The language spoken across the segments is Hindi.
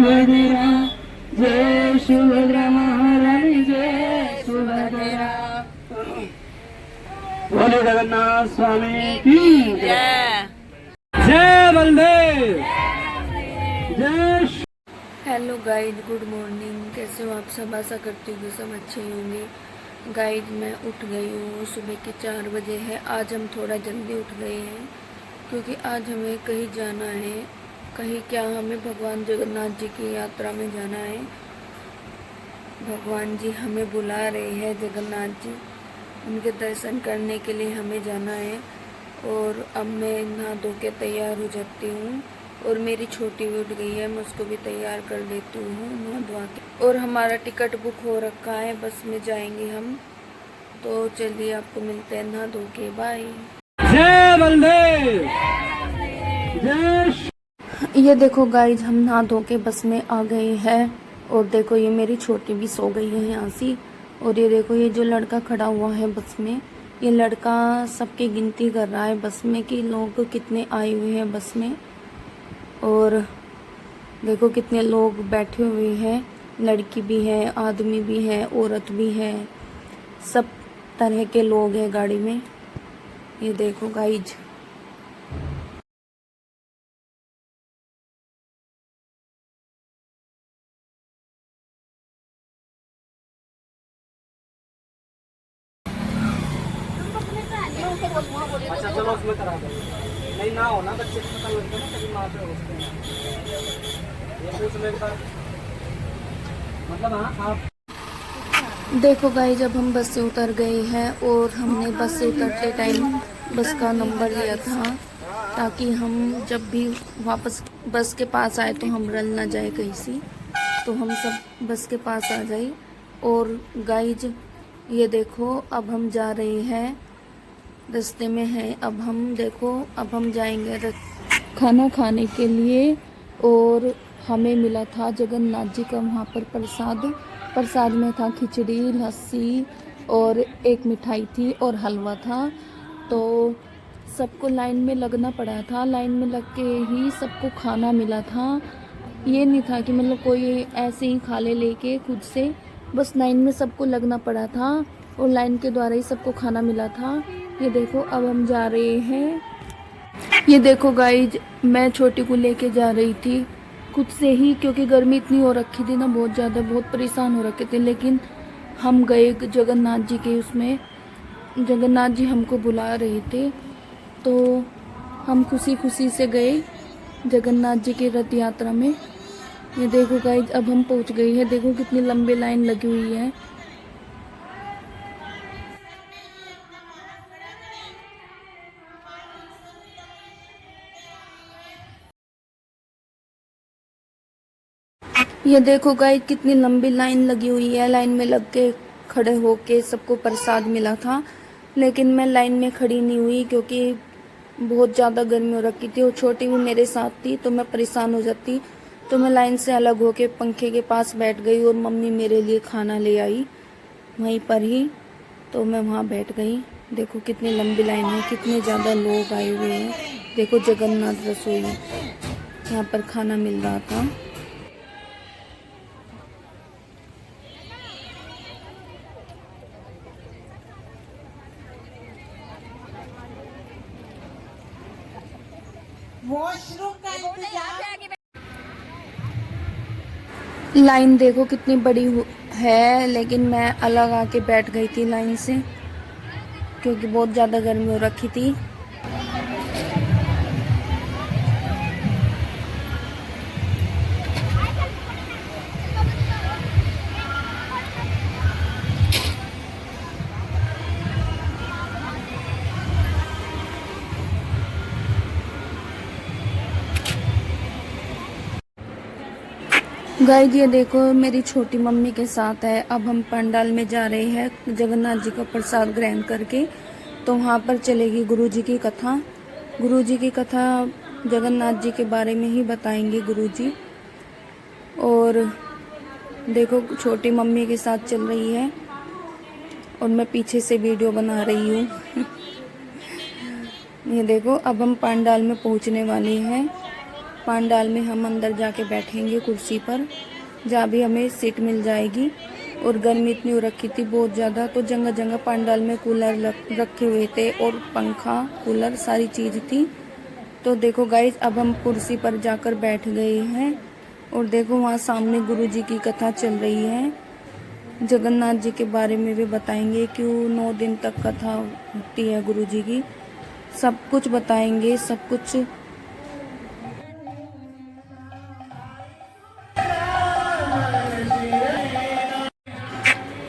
सुभद्रा, जय सुभद्रा महारानी, जय सुभद्रा। बोले जगन्नाथ स्वामी की जय। जय बलदेव, जय। Hello guide, good morning. कैसे हो आप सब? आशा करती हूँ कि सब अच्छे होंगे। गाइड, मैं उठ गई हूँ, सुबह के 4 बजे है। आज हम थोड़ा जल्दी उठ गए हैं क्योंकि आज हमें कहीं जाना है। कहीं क्या, हमें भगवान जगन्नाथ जी की यात्रा में जाना है। भगवान जी हमें बुला रहे हैं, जगन्नाथ जी, उनके दर्शन करने के लिए हमें जाना है। और अब मैं नहा धो के तैयार हो जाती हूँ और मेरी छोटी भी उठ गई है, मैं उसको भी तैयार कर देती हूँ नहा धोवा के। और हमारा टिकट बुक हो रखा है, बस में जाएंगे हम। तो चलिए आपको मिलते हैं नहा धो के। बाय। जय बलदेव, जय। ये देखो गाइज, हम नहा धो के बस में आ गए हैं। और देखो ये मेरी छोटी भी सो गई है यहाँ से। और ये देखो ये जो लड़का खड़ा हुआ है बस में, ये लड़का सबकी गिनती कर रहा है बस में कि लोग कितने आए हुए हैं बस में। और देखो कितने लोग बैठे हुए हैं, लड़की भी है, आदमी भी है, औरत भी है, सब तरह के लोग हैं गाड़ी में। ये देखो गाइज। अच्छा चलो उसमें करा दो। नहीं ना हो ना, बच्चे को पता लगता है ना, कभी माँ पे होते हैं। ये पूछ ले मतलब। हाँ आप देखो गाइस, जब हम बस से उतर गए हैं और हमने बस से उतरते टाइम बस का नंबर लिया था ताकि हम जब भी वापस बस के पास आए तो हम रल ना जाए कहीं से, तो हम सब बस के पास आ जाए। और गाइज ये देखो, अब हम जा रहे हैं, रास्ते में है। अब हम देखो, अब हम जाएंगे खाना खाने के लिए। और हमें मिला था जगन्नाथ जी का वहाँ पर प्रसाद में था खिचड़ी, लस्सी और एक मिठाई थी और हलवा था। तो सबको लाइन में लगना पड़ा था, लाइन में लग के ही सबको खाना मिला था। ये नहीं था कि मतलब कोई ऐसे ही खा लेके खुद से, बस लाइन में सबको लगना पड़ा था और लाइन के द्वारा ही सबको खाना मिला था। ये देखो अब हम जा रहे हैं। ये देखो गाइज, मैं छोटी को लेके जा रही थी खुद से ही क्योंकि गर्मी इतनी हो रखी थी ना, बहुत ज़्यादा, बहुत परेशान हो रखे थे। लेकिन हम गए जगन्नाथ जी के उसमें, जगन्नाथ जी हमको बुला रहे थे तो हम खुशी खुशी से गए जगन्नाथ जी की रथ यात्रा में। ये देखो गाइज, अब हम पहुंच गए हैं। देखो कितनी लंबी लाइन लगी हुई है। ये देखो गाइस, कितनी लंबी लाइन लगी हुई है। लाइन में लग के खड़े होके सबको प्रसाद मिला था, लेकिन मैं लाइन में खड़ी नहीं हुई क्योंकि बहुत ज़्यादा गर्मी हो रखी थी और छोटी भी मेरे साथ थी तो मैं परेशान हो जाती। तो मैं लाइन से अलग होके पंखे के पास बैठ गई और मम्मी मेरे लिए खाना ले आई वहीं पर ही, तो मैं वहाँ बैठ गई। देखो कितनी लंबी लाइन है, कितने ज़्यादा लोग आए हुए हैं। देखो जगन्नाथ रसोई, यहाँ पर खाना मिल रहा था। वॉशरूम का इंतजाम। लाइन देखो कितनी बड़ी है, लेकिन मैं अलग आके बैठ गई थी लाइन से क्योंकि बहुत ज़्यादा गर्मी हो रखी थी। गाइस ये देखो, मेरी छोटी मम्मी के साथ है। अब हम पंडाल में जा रहे हैं जगन्नाथ जी का प्रसाद ग्रहण करके। तो वहाँ पर चलेगी गुरुजी की कथा। गुरुजी की कथा जगन्नाथ जी के बारे में ही बताएंगे गुरुजी। और देखो छोटी मम्मी के साथ चल रही है और मैं पीछे से वीडियो बना रही हूँ। ये देखो अब हम पंडाल में पहुँचने वाले हैं। पंडाल में हम अंदर जाके बैठेंगे कुर्सी पर, जहाँ भी हमें सीट मिल जाएगी। और गर्मी इतनी हो रखी थी बहुत ज़्यादा, तो जगह जगह पंडाल में कूलर रखे हुए थे और पंखा कूलर सारी चीज़ थी। तो देखो गाइज, अब हम कुर्सी पर जाकर बैठ गए हैं और देखो वहाँ सामने गुरुजी की कथा चल रही है। जगन्नाथ जी के बारे में भी बताएंगे, क्यों 9 दिन तक कथा होती है गुरुजी की, सब कुछ बताएंगे, सब कुछ।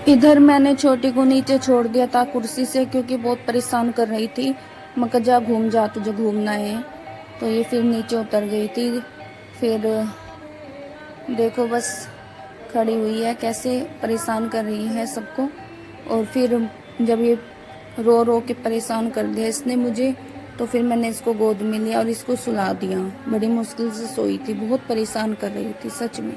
इधर मैंने छोटी को नीचे छोड़ दिया था कुर्सी से, क्योंकि बहुत परेशान कर रही थी। मैं कहा जा घूम जा, तुझे घूमना है। तो ये फिर नीचे उतर गई थी। फिर देखो बस खड़ी हुई है, कैसे परेशान कर रही है सबको। और फिर जब ये रो रो के परेशान कर दिया इसने मुझे, तो फिर मैंने इसको गोद में लिया और इसको सुला दिया। बड़ी मुश्किल से सोई थी, बहुत परेशान कर रही थी सच में।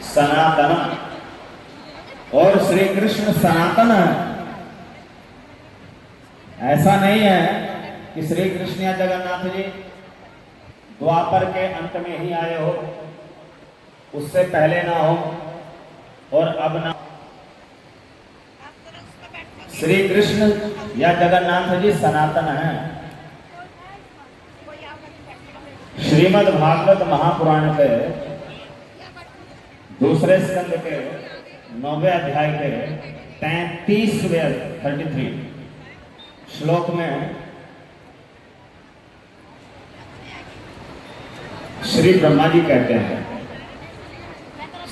सनातन और श्री कृष्ण सनातन है। ऐसा नहीं है कि श्री कृष्ण या जगन्नाथ जी द्वापर के अंत में ही आए हो, उससे पहले ना हो और अब ना। श्री कृष्ण या जगन्नाथ जी सनातन हैं। श्रीमद् भागवत महापुराण के दूसरे स्कंद के 9वें अध्याय के 33 श्लोक में श्री ब्रह्मा जी कहते हैं,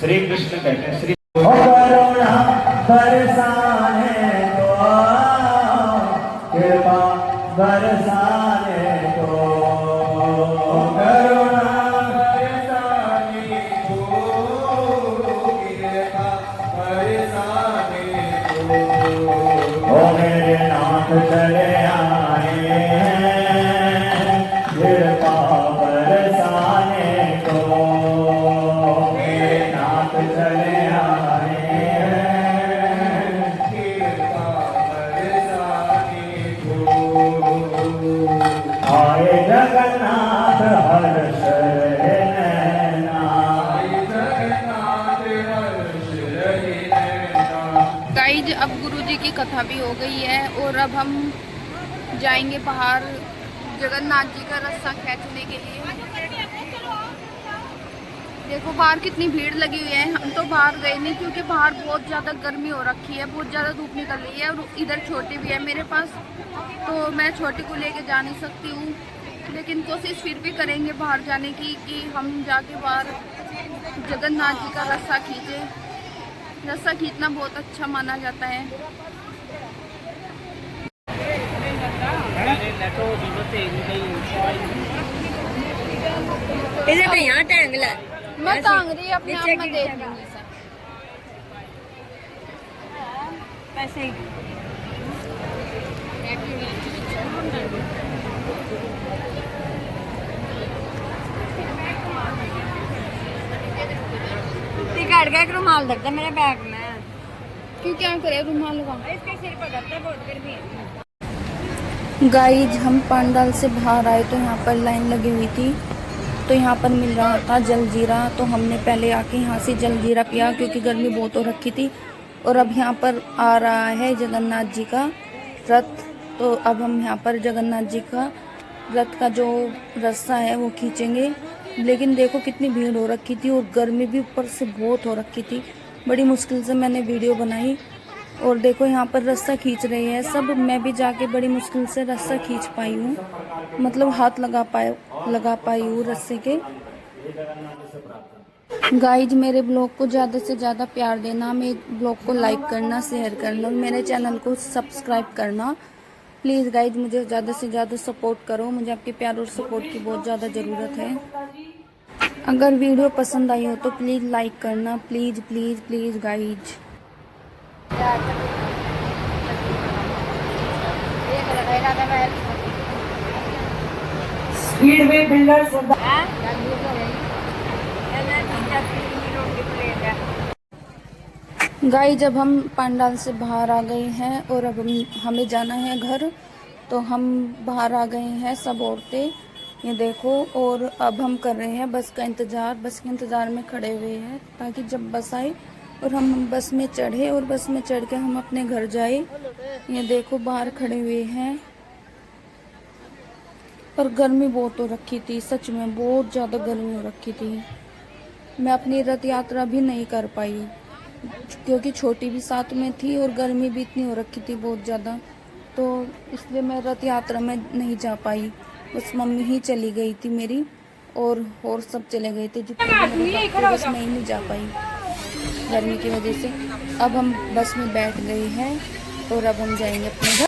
श्री कृष्ण कहते हैं, श्री करुणा बरसाने को, कृपा बरसाने को, चले आए हैं कृपा बरसाने को, मेरे नाथ चले आए हैं कृपा बरसाने को। आए जगन्नाथ हर्ष रहे नैना, जगन्नाथ हर्ष रहे नैना। गाइज, अब गुरुजी की कथा भी हो गई है और अब हम जाएंगे बाहर जगन्नाथ जी का रस्सा खींचने के लिए। देखो बाहर कितनी भीड़ लगी हुई है। हम तो बाहर गए नहीं क्योंकि बाहर बहुत ज़्यादा गर्मी हो रखी है, बहुत ज़्यादा धूप निकल रही है। और इधर छोटी भी है मेरे पास, तो मैं छोटी को लेके जा नहीं सकती हूँ, लेकिन कोशिश फिर भी करेंगे बाहर जाने की कि हम जाके बाहर जगन्नाथ जी का रस्सा खींचें। रस्सा खींचना बहुत अच्छा माना जाता है। मैं टांग रही अपने आप में देख लूंगी पैसे। टिकट का एक रुमाल रखता मेरे बैग में। क्यों, क्या करे रुमाल लगा? इसके सिर पर करता बहुत गर्मी है। गाइज, हम पंडाल से बाहर आए तो यहाँ पर लाइन लगी हुई थी, तो यहाँ पर मिल रहा था जलजीरा। तो हमने पहले आके यहाँ से जलजीरा पिया क्योंकि गर्मी बहुत हो रखी थी। और अब यहाँ पर आ रहा है जगन्नाथ जी का रथ, तो अब हम यहाँ पर जगन्नाथ जी का रथ का जो रस्सा है वो खींचेंगे। लेकिन देखो कितनी भीड़ हो रखी थी और गर्मी भी ऊपर से बहुत हो रखी थी। बड़ी मुश्किल से मैंने वीडियो बनाई। और देखो यहाँ पर रस्सा खींच रहे हैं सब। मैं भी जाके बड़ी मुश्किल से रस्सा खींच पाई हूँ, मतलब हाथ लगा पाई हूँ रस्से के। गाइज, मेरे ब्लॉग को ज़्यादा से ज़्यादा प्यार देना, मेरे ब्लॉग को लाइक करना, शेयर करना और मेरे चैनल को सब्सक्राइब करना। प्लीज़ गाइज, मुझे ज़्यादा से ज़्यादा सपोर्ट करो। मुझे आपके प्यार और सपोर्ट की बहुत ज़्यादा ज़रूरत है। अगर वीडियो पसंद आई हो तो प्लीज़ लाइक करना, प्लीज़ प्लीज़ प्लीज़ गाइज। एक स्पीड वे बिल्डर सरदार हैं ਇਹਨਾਂ ਚੀਜ਼ਾਂ ਦੀ ਰੋਟੀ ਪਲੇਟ ਹੈ गाइस जब हम पंडाल से बाहर आ गए हैं और अब हमें जाना है घर, तो हम बाहर आ गए हैं सब औरतें, ये देखो। और अब हम कर रहे हैं बस का इंतज़ार, बस के इंतज़ार में खड़े हुए हैं ताकि जब बस आए और हम बस में चढ़े और बस में चढ़ के हम अपने घर जाए। ये देखो बाहर खड़े हुए हैं, पर गर्मी बहुत हो रखी थी, सच में बहुत ज़्यादा गर्मी हो रखी थी। मैं अपनी रथ यात्रा भी नहीं कर पाई क्योंकि छोटी भी साथ में थी और गर्मी भी इतनी हो रखी थी बहुत ज़्यादा, तो इसलिए मैं रथ यात्रा में नहीं जा पाई। बस मम्मी ही चली गई थी मेरी और सब चले गए थे जितने भी मेरे साथ थे, बस मैं ही नहीं जा पाई गर्मी की वजह से। अब हम बस में बैठ गए हैं और अब हम जाएंगे अपने घर।